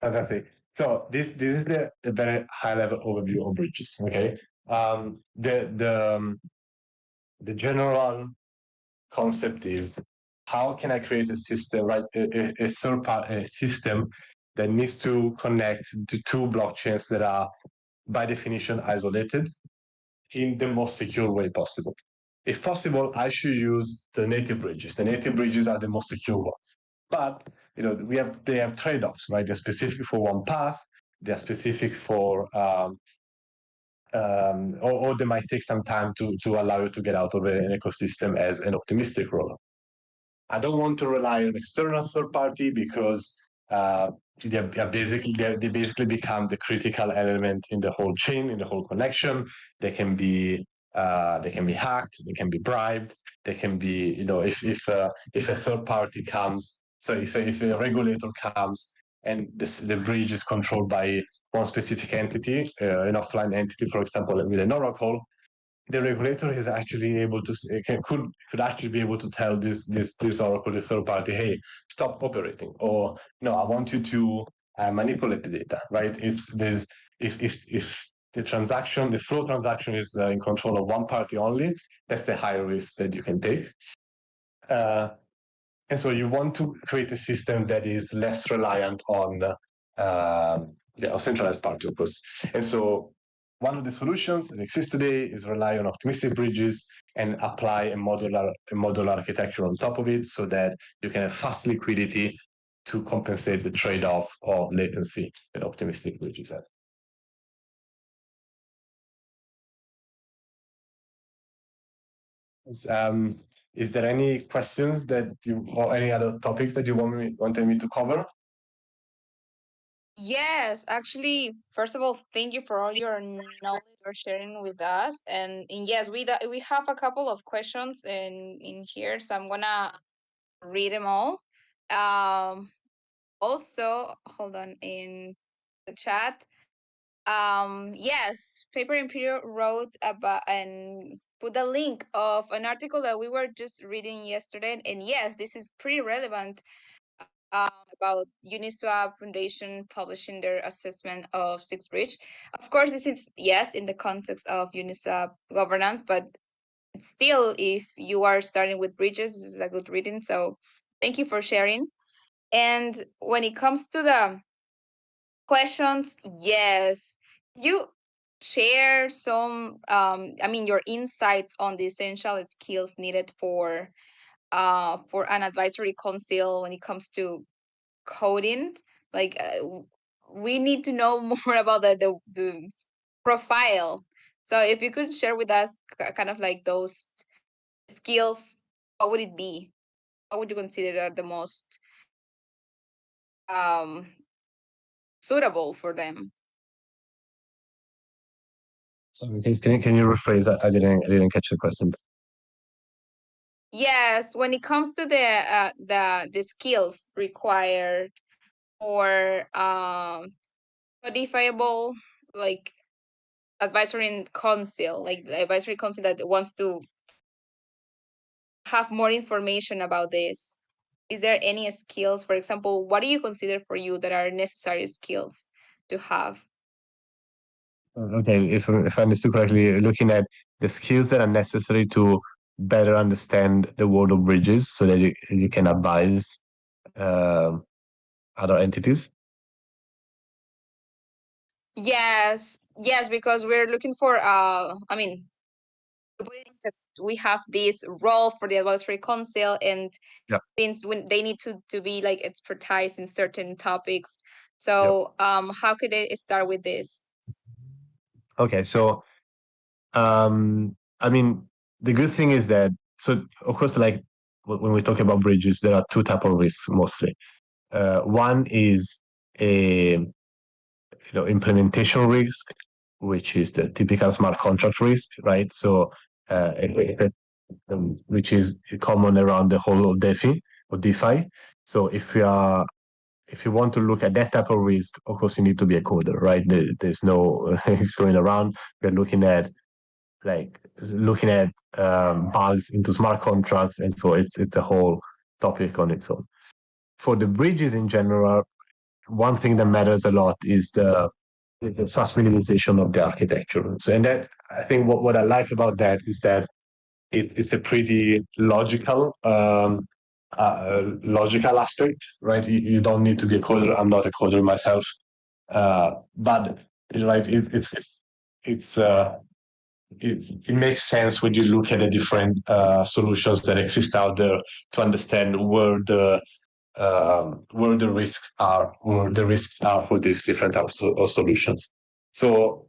Fantastic. So this is the very high level overview of bridges. Okay. The general concept is how can I create a system, right? A third party system that needs to connect to two blockchains that are by definition isolated in the most secure way possible. If possible, I should use the native bridges. The native bridges are the most secure ones. But they have trade-offs, right? They're specific for one path. They're specific for or they might take some time to allow you to get out of an ecosystem as an optimistic roller. I don't want to rely on external third party because they basically become the critical element in the whole chain, in the whole connection. They can be hacked, they can be bribed, they can be, if a third party comes, so if a regulator comes and the bridge is controlled by one specific entity, an offline entity, for example, with an oracle, the regulator is actually able to could actually be able to tell this oracle, the third party, hey, stop operating, or no, I want you to manipulate the data, right? If the flow transaction is in control of one party only, that's the higher risk that you can take. And so you want to create a system that is less reliant on a centralized party, of course. And so one of the solutions that exists today is rely on optimistic bridges and apply a modular architecture on top of it so that you can have fast liquidity to compensate the trade-off of latency that optimistic bridges have. Is there any questions or any other topics that you wanted me to cover? Yes, actually, first of all, thank you for all your knowledge you're sharing with us. And yes, we have a couple of questions in here, so I'm gonna read them all. Also, hold on, in the chat. Yes, Paper Imperial wrote about and put a link of an article that we were just reading yesterday. And yes, this is pretty relevant about Uniswap Foundation publishing their assessment of Six Bridge. Of course, this is, yes, in the context of Uniswap governance, but still, if you are starting with bridges, this is a good reading. So thank you for sharing. And when it comes to the questions, yes, you share some, your insights on the essential skills needed for an advisory council when it comes to coding. Like we need to know more about the profile. So if you could share with us kind of like those skills, what would it be? What would you consider are the most um suitable for them? Sorry, can you rephrase that? I didn't catch the question. Yes, when it comes to the skills required for modifiable, like advisory council, like the advisory council that wants to have more information about this. Is there any skills, for example, what do you consider for you that are necessary skills to have? Okay, if I understood correctly, looking at the skills that are necessary to better understand the world of bridges so that you can advise other entities. Yes, because we're looking for we have this role for the advisory council, and since when they need to be like expertise in certain topics. So how could they start with this? Okay, so I mean, the good thing is that, so of course, like when we talk about bridges, there are two types of risks mostly. One is a implementation risk, which is the typical smart contract risk, right? So which is common around the whole of DeFi. So if you want to look at that type of risk, of course you need to be a coder, right? There's no going around. We're looking at bugs into smart contracts, and so it's a whole topic on its own. For the bridges in general, one thing that matters a lot is the fast minimization of the architecture. So, and that, I think what I like about that is that it's a pretty logical aspect, right? You don't need to be a coder. I'm not a coder myself, but right, it makes sense when you look at the different solutions that exist out there to understand where the risks are, for these different types of solutions. So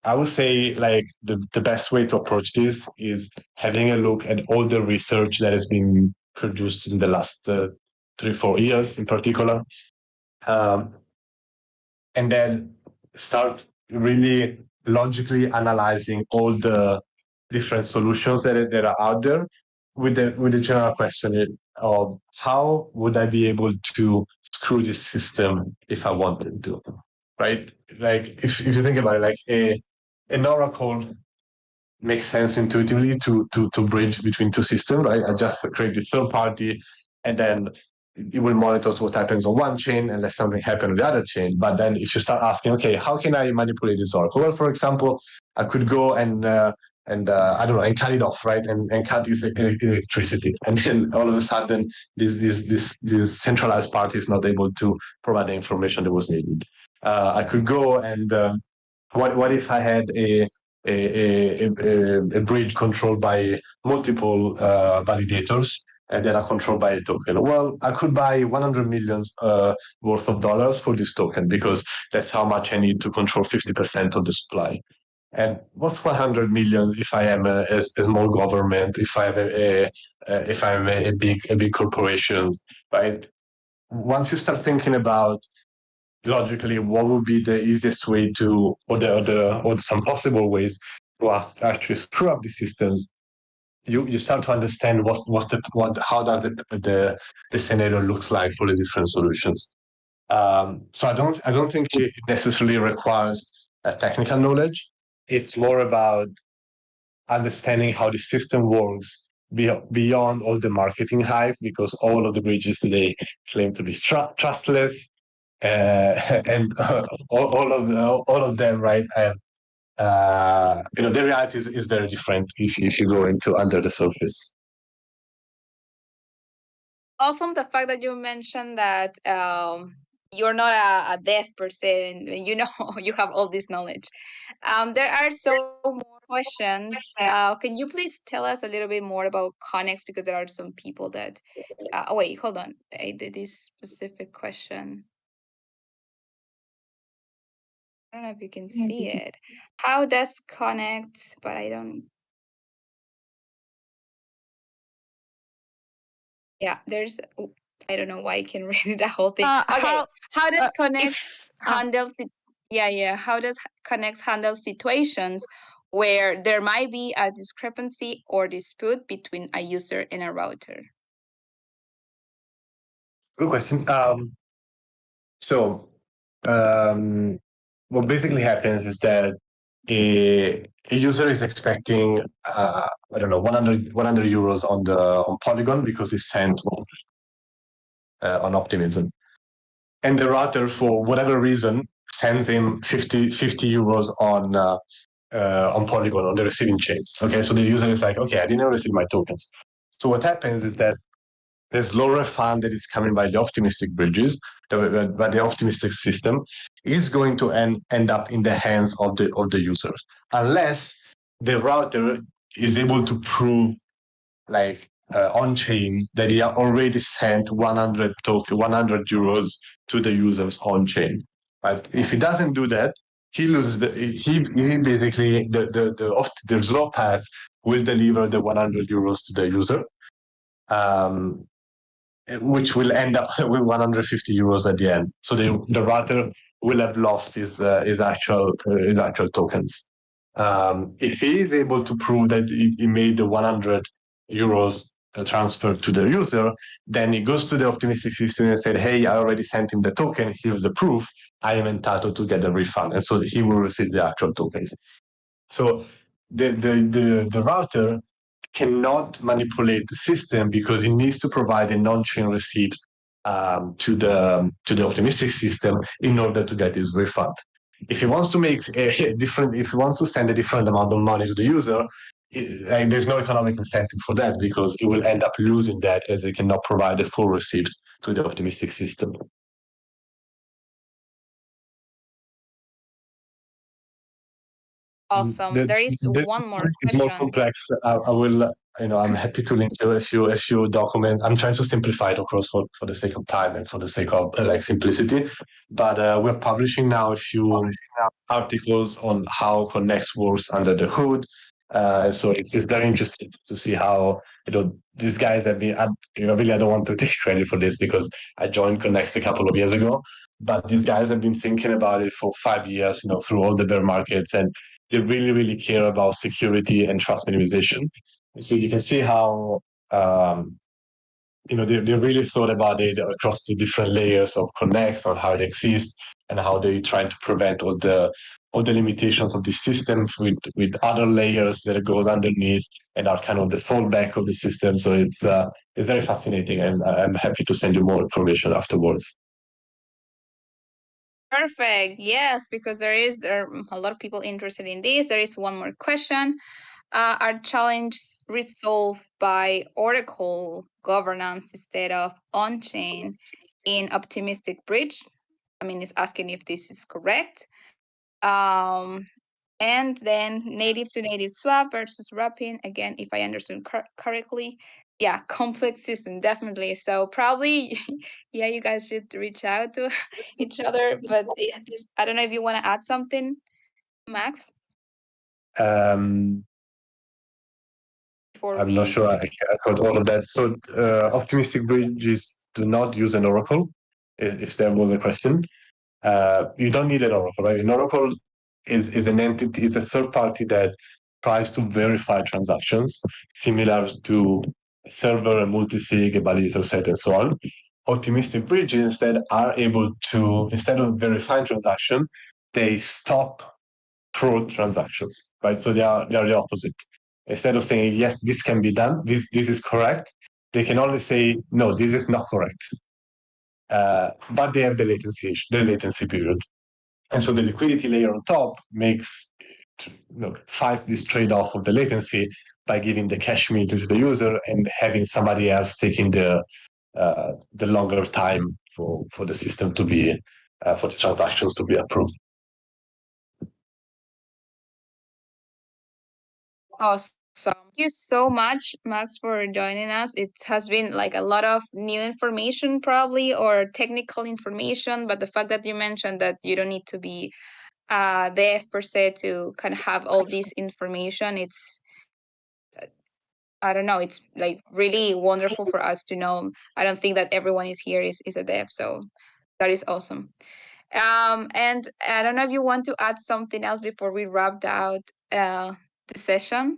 I would say like the best way to approach this is having a look at all the research that has been produced in the last 3-4 years in particular, and then start really logically analyzing all the different solutions that are out there with the general question of how would I be able to screw this system if I wanted to, right? Like if you think about it, like an oracle makes sense intuitively to bridge between two systems, right? I just create the third party, and then it will monitor what happens on one chain unless something happens on the other chain. But then if you start asking, okay, how can I manipulate this oracle? Well, for example, I could go and I don't know, and cut it off, right? And cut this electricity. And then all of a sudden, this centralized party is not able to provide the information that was needed. I could go and what if I had a bridge controlled by multiple validators and that are controlled by a token? Well, I could buy 100 million worth of dollars for this token because that's how much I need to control 50% of the supply. And what's 100 million if I am a small government, if I have if I'm a big corporation, right? Once you start thinking about logically what would be the easiest way to, or some possible ways to actually screw up the systems, you start to understand how does the scenario looks like for the different solutions. So I don't think it necessarily requires a technical knowledge. It's more about understanding how the system works beyond all the marketing hype, because all of the bridges today claim to be trustless, and all of them, right? Have the reality is very different if you go into under the surface. Also, the fact that you mentioned that you're not a dev per se, and you know you have all this knowledge. There are so more questions. Can you please tell us a little bit more about Connex, because there are some people that. Oh wait, hold on. I did this specific question. I don't know if you can see it. How does Connect? But I don't. Yeah, there's. I don't know why I can read the whole thing. Okay, how does Connect handle? How does Connect handle situations where there might be a discrepancy or dispute between a user and a router? Good question. What basically happens is that a user is expecting, I don't know, 100 euros on Polygon because it's sent on Optimism. And the router, for whatever reason, sends him 50 euros on Polygon, on the receiving chains. Okay, so the user is like, okay, I didn't receive my tokens. So what happens is that there's low refund that is coming by the optimistic bridges, by the optimistic system, is going to end up in the hands of the users, unless the router is able to prove, like on chain, that he already sent 100 euros to the users on chain. Right? If he doesn't do that, he loses he basically the slow path will deliver the 100 euros to the user, which will end up with 150 euros at the end. So the router will have lost his actual tokens. If he is able to prove that he made the 100 euros transfer to the user, then he goes to the optimistic system and said, "Hey, I already sent him the token. Here's the proof. I am entitled to get a refund," and so he will receive the actual tokens. So the router cannot manipulate the system because it needs to provide a non-chain receipt to the optimistic system in order to get his refund. If he wants to make if he wants to send a different amount of money to the user, there's no economic incentive for that, because it will end up losing that, as it cannot provide a full receipt to the optimistic system. Awesome. There is one more It's more question. complex. I will, I'm happy to link to a few documents. I'm trying to simplify it, of course, for the sake of time and for the sake of simplicity. But we're publishing now a few articles on how Connect works under the hood. So it's very interesting to see how these guys have been. Really, I don't want to take credit for this because I joined Connect a couple of years ago. But these guys have been thinking about it for 5 years, through all the bear markets, and they really, really care about security and trust minimization. So you can see how they really thought about it across the different layers of Connect, on how it exists, and how they try to prevent all the limitations of the system with other layers that goes underneath and are kind of the fallback of the system. So it's very fascinating, and I'm happy to send you more information afterwards. Perfect. Yes, because there are a lot of people interested in this. There is one more question. Are challenges resolved by Oracle governance instead of on-chain in optimistic bridge? I mean, it's asking if this is correct. And then native to native swap versus wrapping. Again, if I understood correctly, yeah, complex system, definitely. So probably, yeah, you guys should reach out to each other. But I don't know if you want to add something, Max. I'm not sure I caught all of that. So optimistic bridges do not use an oracle, if that was the question. You don't need an oracle, right? An oracle is an entity, it's a third party that tries to verify transactions, similar to a server, a multisig, a validator set, and so on. Optimistic bridges instead are able to, instead of verifying transaction, they stop fraud transactions, right? So they are the opposite. Instead of saying, yes, this can be done, this is correct, they can only say, no, this is not correct. But they have the latency period. And so the liquidity layer on top fights this trade-off of the latency by giving the cash meter to the user and having somebody else taking the longer time for the system to be for the transactions to be approved. Awesome. Thank you so much, Max, for joining us. It has been like a lot of new information, probably, or technical information. But the fact that you mentioned that you don't need to be dev per se to kind of have all this information, it's I don't know, it's like really wonderful for us to know. I don't think that everyone is here is a dev, so that is awesome. And I don't know if you want to add something else before we wrapped out the session.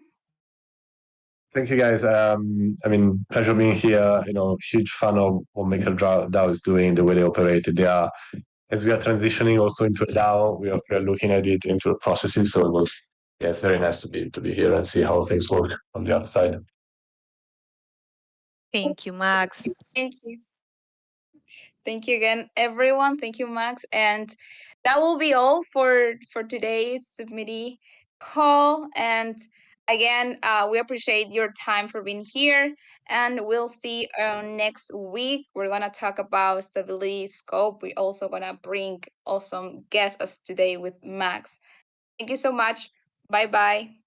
Thank you, guys. Pleasure being here. Huge fan of what MakerDAO is doing, the way they operate. They are, as we are transitioning also into a DAO, we are looking at it into the processes. So it's very nice to be here and see how things work on the other side. Thank you, Max. Thank you. Thank you again, everyone. Thank you, Max. And that will be all for today's subcommittee call. And Again, we appreciate your time for being here, and we'll see next week. We're gonna talk about stability scope. We're also gonna bring awesome guests as today with Max. Thank you so much. Bye bye.